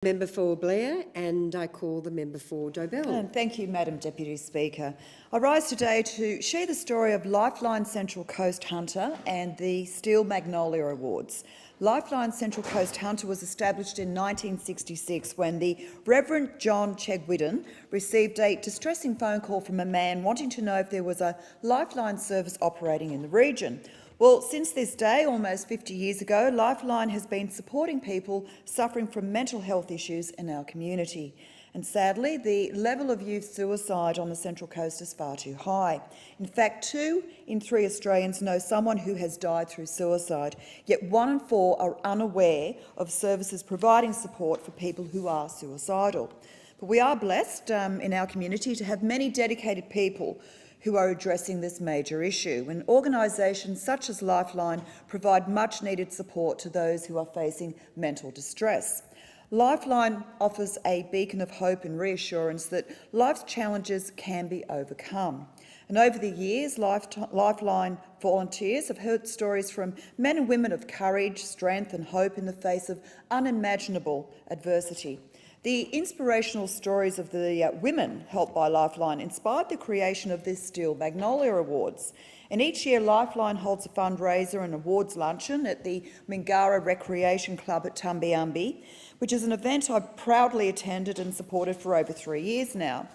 Member for Blair, and I call the member for Dobell. And thank you, Madam Deputy Speaker. I rise today to share the story of Lifeline Central Coast Hunter and the Steel Magnolia Awards. Lifeline Central Coast Hunter was established in 1966 when the Reverend John Chegwidden received a distressing phone call from a man wanting to know if there was a Lifeline service operating in the region. Well, since this day, almost 50 years ago, Lifeline has been supporting people suffering from mental health issues in our community. And sadly, the level of youth suicide on the Central Coast is far too high. In fact, 2 in 3 Australians know someone who has died through suicide, yet 1 in 4 are unaware of services providing support for people who are suicidal. But we are blessed in our community to have many dedicated people who are addressing this major issue, and organisations such as Lifeline provide much-needed support to those who are facing mental distress. Lifeline offers a beacon of hope and reassurance that life's challenges can be overcome. And over the years, Lifeline volunteers have heard stories from men and women of courage, strength and hope in the face of unimaginable adversity. The inspirational stories of the women helped by Lifeline inspired the creation of this Steel Magnolia Awards. And each year Lifeline holds a fundraiser and awards luncheon at the Mikalah Recreation Club at Tumbiumbi, which is an event I've proudly attended and supported for over 3 years now.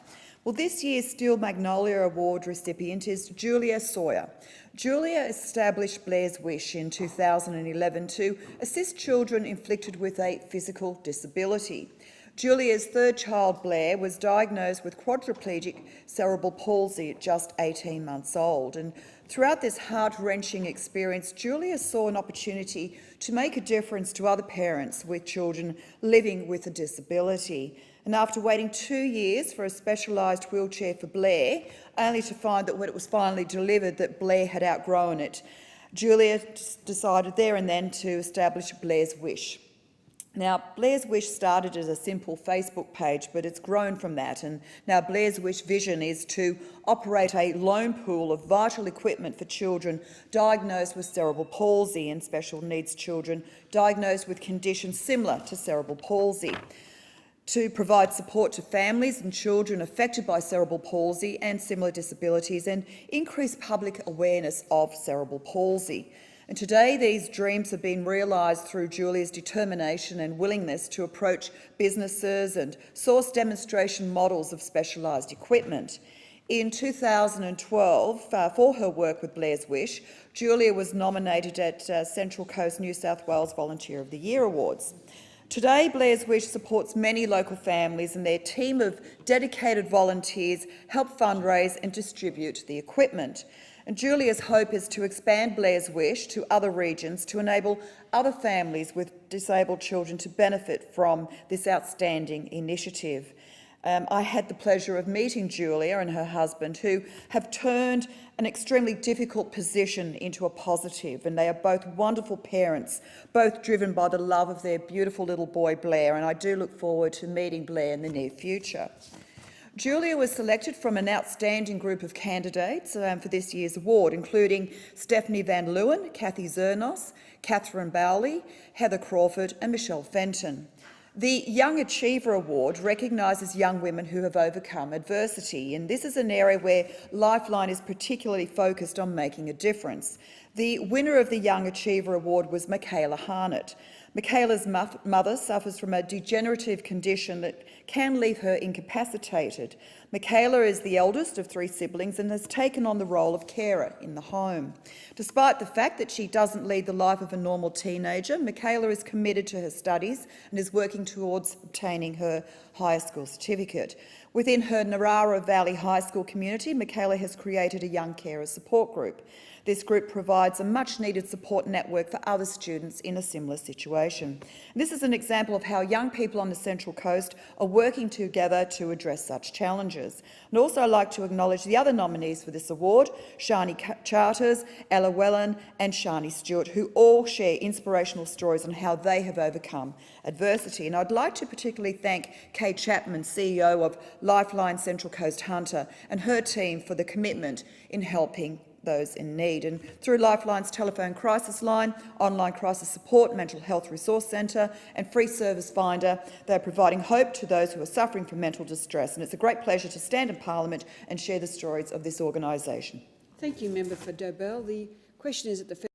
Well, this year's Steel Magnolia Award recipient is Julia Sawyer. Julia established Blair's Wish in 2011 to assist children inflicted with a physical disability. Julia's 3rd child, Blair, was diagnosed with quadriplegic cerebral palsy at just 18 months old. And throughout this heart-wrenching experience, Julia saw an opportunity to make a difference to other parents with children living with a disability. And after waiting 2 years for a specialised wheelchair for Blair, only to find that when it was finally delivered that Blair had outgrown it, Julia decided there and then to establish Blair's Wish. Now, Blair's Wish started as a simple Facebook page, but it's grown from that, and now Blair's Wish vision is to operate a loan pool of vital equipment for children diagnosed with cerebral palsy and special needs children diagnosed with conditions similar to cerebral palsy, to provide support to families and children affected by cerebral palsy and similar disabilities and increase public awareness of cerebral palsy. And today these dreams have been realised through Julia's determination and willingness to approach businesses and source demonstration models of specialised equipment. In 2012, for her work with Blair's Wish, Julia was nominated at Central Coast New South Wales Volunteer of the Year Awards. Today, Blair's Wish supports many local families, and their team of dedicated volunteers help fundraise and distribute the equipment. And Julia's hope is to expand Blair's Wish to other regions to enable other families with disabled children to benefit from this outstanding initiative. I had the pleasure of meeting Julia and her husband, who have turned an extremely difficult position into a positive, and they are both wonderful parents, both driven by the love of their beautiful little boy Blair, and I do look forward to meeting Blair in the near future. Julia was selected from an outstanding group of candidates for this year's award, including Stephanie Van Leeuwen, Kathy Zernos, Catherine Bowley, Heather Crawford and Michelle Fenton. The Young Achiever Award recognises young women who have overcome adversity, and this is an area where Lifeline is particularly focused on making a difference. The winner of the Young Achiever Award was Mikalah Harnet. Mikalah's mother suffers from a degenerative condition that can leave her incapacitated. Mikalah is the eldest of 3 siblings and has taken on the role of carer in the home. Despite the fact that she doesn't lead the life of a normal teenager, Mikalah is committed to her studies and is working towards obtaining her higher school certificate. Within her Narara Valley High School community, Mikalah has created a young carer support group. This group provides a much-needed support network for other students in a similar situation. This is an example of how young people on the Central Coast are working together to address such challenges. And also I'd like to acknowledge the other nominees for this award, Shani Charters, Ella Wellen and Shani Stewart, who all share inspirational stories on how they have overcome adversity. And I'd like to particularly thank Kay Chapman, CEO of Lifeline Central Coast Hunter, and her team for the commitment in helping those in need. And through Lifeline's telephone crisis line, online crisis support, mental health resource centre and free service finder, they're providing hope to those who are suffering from mental distress. And it's a great pleasure to stand in Parliament and share the stories of this organisation. Thank you, Member for Dobell. The question is at the